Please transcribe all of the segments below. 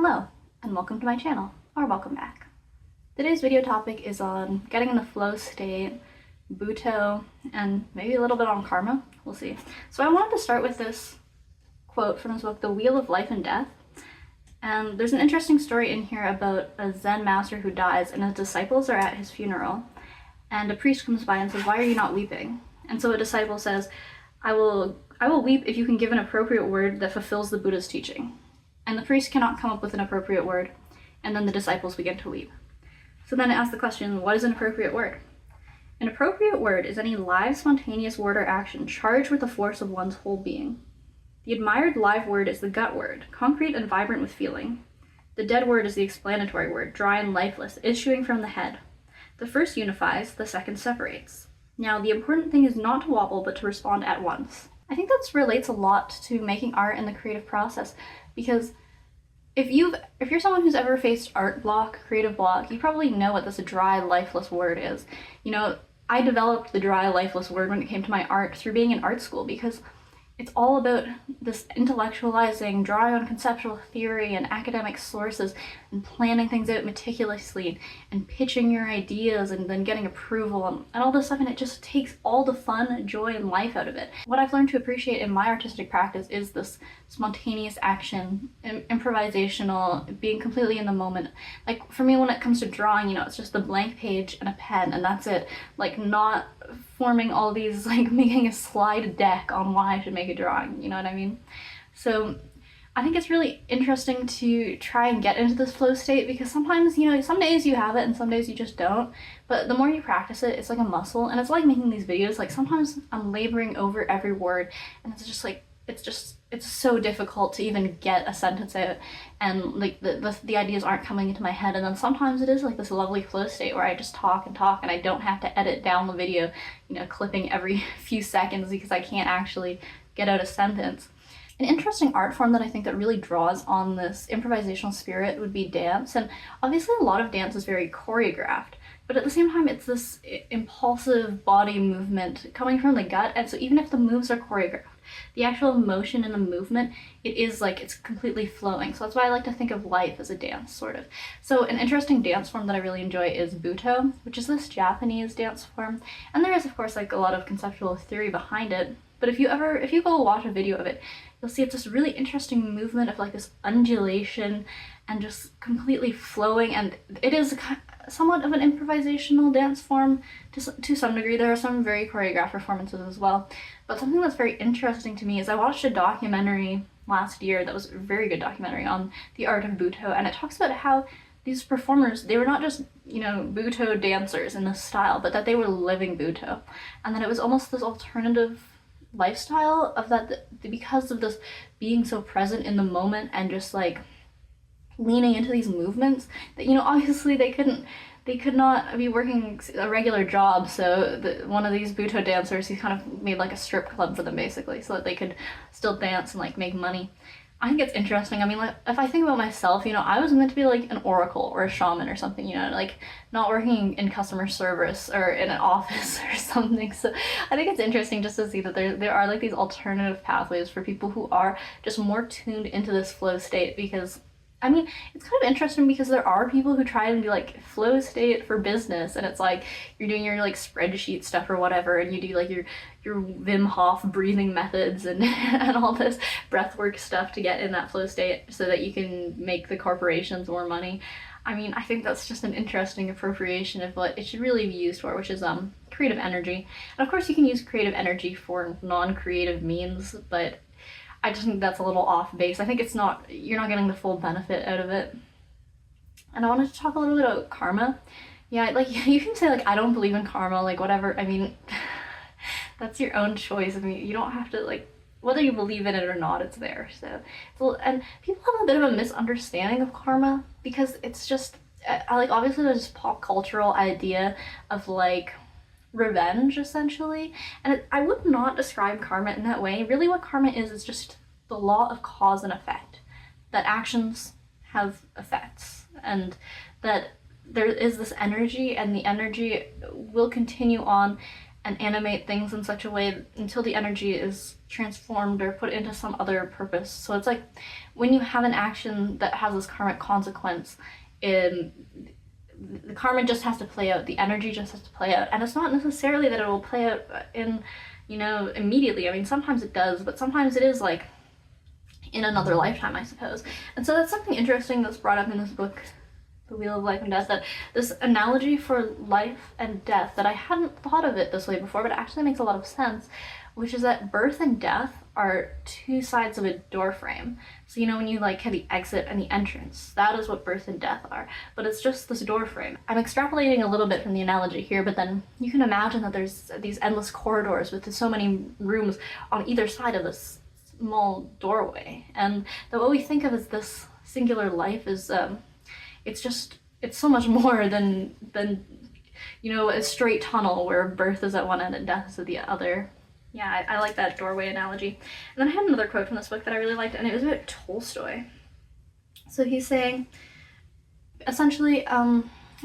Hello, and welcome to my channel, or welcome back. Today's video topic is on getting in the flow state, Butoh, and maybe a little bit on karma. We'll see. So I wanted to start with this quote from his book, The Wheel of Life and Death. And there's an interesting story in here about a Zen master who dies, and his disciples are at his funeral. And a priest comes by and says, "Why are you not weeping?" And so a disciple says, I will weep if you can give an appropriate word that fulfills the Buddha's teaching." And the priest cannot come up with an appropriate word, and then the disciples begin to weep. So then it asks the question, what is an appropriate word? An appropriate word is any live, spontaneous word or action charged with the force of one's whole being. The admired live word is the gut word, concrete and vibrant with feeling. The dead word is the explanatory word, dry and lifeless, issuing from the head. The first unifies, the second separates. Now, the important thing is not to wobble, but to respond at once. I think that relates a lot to making art and the creative process, because if you're someone who's ever faced art block, creative block, you probably know what this dry, lifeless word is. You know, I developed the dry, lifeless word when it came to my art through being in art school, because it's all about this intellectualizing, drawing on conceptual theory and academic sources and planning things out meticulously and pitching your ideas and then getting approval and all this stuff, and it just takes all the fun, joy, and life out of it. What I've learned to appreciate in my artistic practice is this spontaneous action, improvisational, being completely in the moment. Like, for me, when it comes to drawing, you know, it's just the blank page and a pen, and that's it. Like, not forming all these, like, making a slide deck on why I should make a drawing, you know what I mean? So I think it's really interesting to try and get into this flow state, because sometimes, you know, some days you have it and some days you just don't, but the more you practice it, it's like a muscle. And it's like making these videos, like, sometimes I'm laboring over every word, and it's just like, it's so difficult to even get a sentence out, and like the ideas aren't coming into my head. And then sometimes it is like this lovely flow state where I just talk and talk, and I don't have to edit down the video, you know, clipping every few seconds because I can't actually get out a sentence. An interesting art form that I think that really draws on this improvisational spirit would be dance. And obviously a lot of dance is very choreographed, but at the same time it's this impulsive body movement coming from the gut. And so even if the moves are choreographed, the actual motion in the movement, it is like it's completely flowing. So that's why I like to think of life as a dance, sort of. So an interesting dance form that I really enjoy is Butoh, which is this Japanese dance form. And there is, of course, like a lot of conceptual theory behind it. But if you go watch a video of it, you'll see it's this really interesting movement of like this undulation and just completely flowing. And it is somewhat of an improvisational dance form to some degree. There are some very choreographed performances as well. But something that's very interesting to me is I watched a documentary last year that was a very good documentary on the art of Butoh, and it talks about how these performers, they were not just, you know, Butoh dancers in this style, but that they were living Butoh, and that it was almost this alternative lifestyle of that, because of this being so present in the moment and just like leaning into these movements, that, you know, obviously they could not be working a regular job. So one of these Butoh dancers, he kind of made like a strip club for them, basically, so that they could still dance and like make money. I think it's interesting. I mean, like, if I think about myself, you know, I was meant to be like an oracle or a shaman or something, you know, like not working in customer service or in an office or something. So I think it's interesting just to see that there are like these alternative pathways for people who are just more tuned into this flow state. Because I mean, it's kind of interesting because there are people who try and do like flow state for business, and it's like you're doing your like spreadsheet stuff or whatever, and you do like your Wim Hof breathing methods and and all this breathwork stuff to get in that flow state so that you can make the corporations more money. I mean, I think that's just an interesting appropriation of what it should really be used for, which is creative energy. And of course you can use creative energy for non-creative means, but I just think that's a little off base. I think you're not getting the full benefit out of it. And I wanted to talk a little bit about karma. Yeah, like, you can say like, I don't believe in karma, like whatever. I mean, that's your own choice. I mean, you don't have to, like, whether you believe in it or not, it's there. So, and people have a bit of a misunderstanding of karma, because it's just, like, obviously there's this pop cultural idea of like revenge, essentially, and I would not describe karma in that way. Really what karma is just the law of cause and effect, that actions have effects, and that there is this energy, and the energy will continue on, and animate things in such a way until the energy is transformed or put into some other purpose. So it's like when you have an action that has this karmic consequence, the karma just has to play out, the energy just has to play out, and it's not necessarily that it will play out in, you know, immediately. I mean, sometimes it does, but sometimes it is like in another lifetime, I suppose. And so that's something interesting that's brought up in this book, The Wheel of Life and Death, that this analogy for life and death, that I hadn't thought of it this way before, but it actually makes a lot of sense, which is that birth and death are two sides of a door frame. So, you know, when you like have the exit and the entrance, that is what birth and death are, but it's just this door frame. I'm extrapolating a little bit from the analogy here, but then you can imagine that there's these endless corridors with so many rooms on either side of this small doorway, and that what we think of as this singular life is it's so much more than you know, a straight tunnel where birth is at one end and death is at the other. Yeah, I like that doorway analogy. And then I had another quote from this book that I really liked, and it was about Tolstoy. So he's saying, essentially,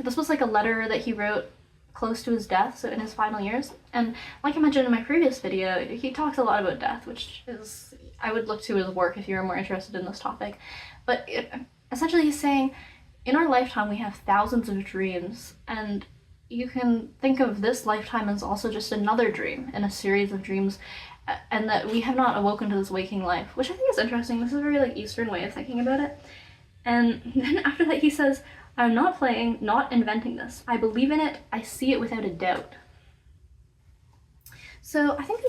this was like a letter that he wrote close to his death, so in his final years. And like I mentioned in my previous video, he talks a lot about death, which is, I would look to his work if you're more interested in this topic. But essentially he's saying, in our lifetime we have thousands of dreams, and you can think of this lifetime as also just another dream in a series of dreams, and that we have not awoken to this waking life, which I think is interesting. This is a very like Eastern way of thinking about it. And then after that he says, I'm not playing, not inventing this. I believe in it, I see it without a doubt. So I think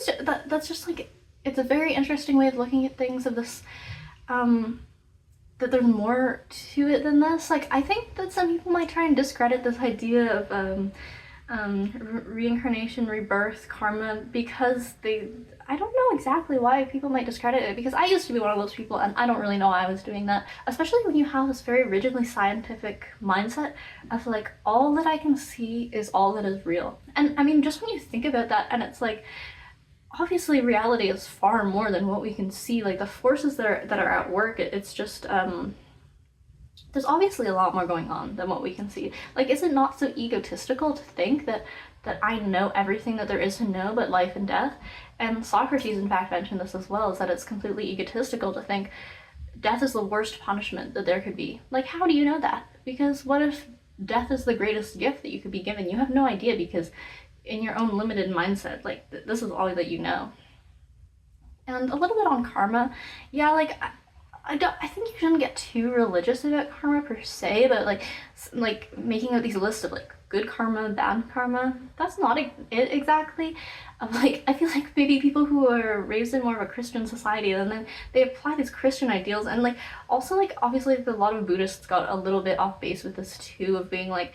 that's just like, it's a very interesting way of looking at things, of this, that there's more to it than this. Like, I think that some people might try and discredit this idea of reincarnation, rebirth, karma, because I don't know exactly why people might discredit it, because I used to be one of those people, and I don't really know why I was doing that, especially when you have this very rigidly scientific mindset of like, all that I can see is all that is real. And I mean, just when you think about that, and it's like, obviously reality is far more than what we can see. Like, the forces that are at work, it's just there's obviously a lot more going on than what we can see. Like, is it not so egotistical to think that I know everything that there is to know about life and death? And Socrates in fact mentioned this as well, is that it's completely egotistical to think death is the worst punishment that there could be. Like, how do you know that? Because what if death is the greatest gift that you could be given? You have no idea, because in your own limited mindset, like, this is all that you know. And a little bit on karma, yeah, like, I think you shouldn't get too religious about karma per se, but like making out these lists of like good karma, bad karma, that's not it exactly. Like, I feel like maybe people who are raised in more of a Christian society, and then they apply these Christian ideals, and like also like obviously like, a lot of Buddhists got a little bit off base with this too, of being like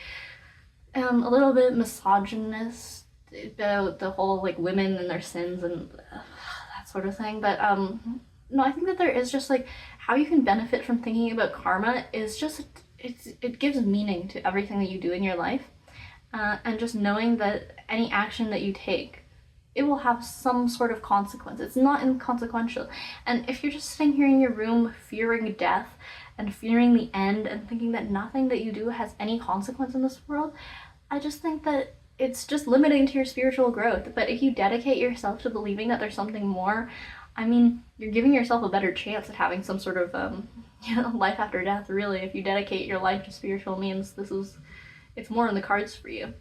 a little bit misogynist about the whole like women and their sins and that sort of thing. But no, I think that there is just like how you can benefit from thinking about karma is just, it gives meaning to everything that you do in your life, and just knowing that any action that you take, it will have some sort of consequence. It's not inconsequential. And if you're just sitting here in your room fearing death and fearing the end and thinking that nothing that you do has any consequence in this world, I just think that it's just limiting to your spiritual growth. But if you dedicate yourself to believing that there's something more, I mean, you're giving yourself a better chance at having some sort of life after death, really. If you dedicate your life to spiritual means, it's more in the cards for you.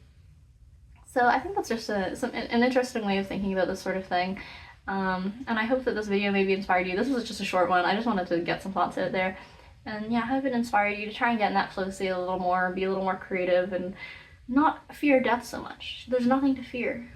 So I think that's just an interesting way of thinking about this sort of thing. And I hope that this video maybe inspired you. This was just a short one. I just wanted to get some thoughts out there. And yeah, I hope it inspired you to try and get in that flow state a little more, be a little more creative, and not fear death so much. There's nothing to fear.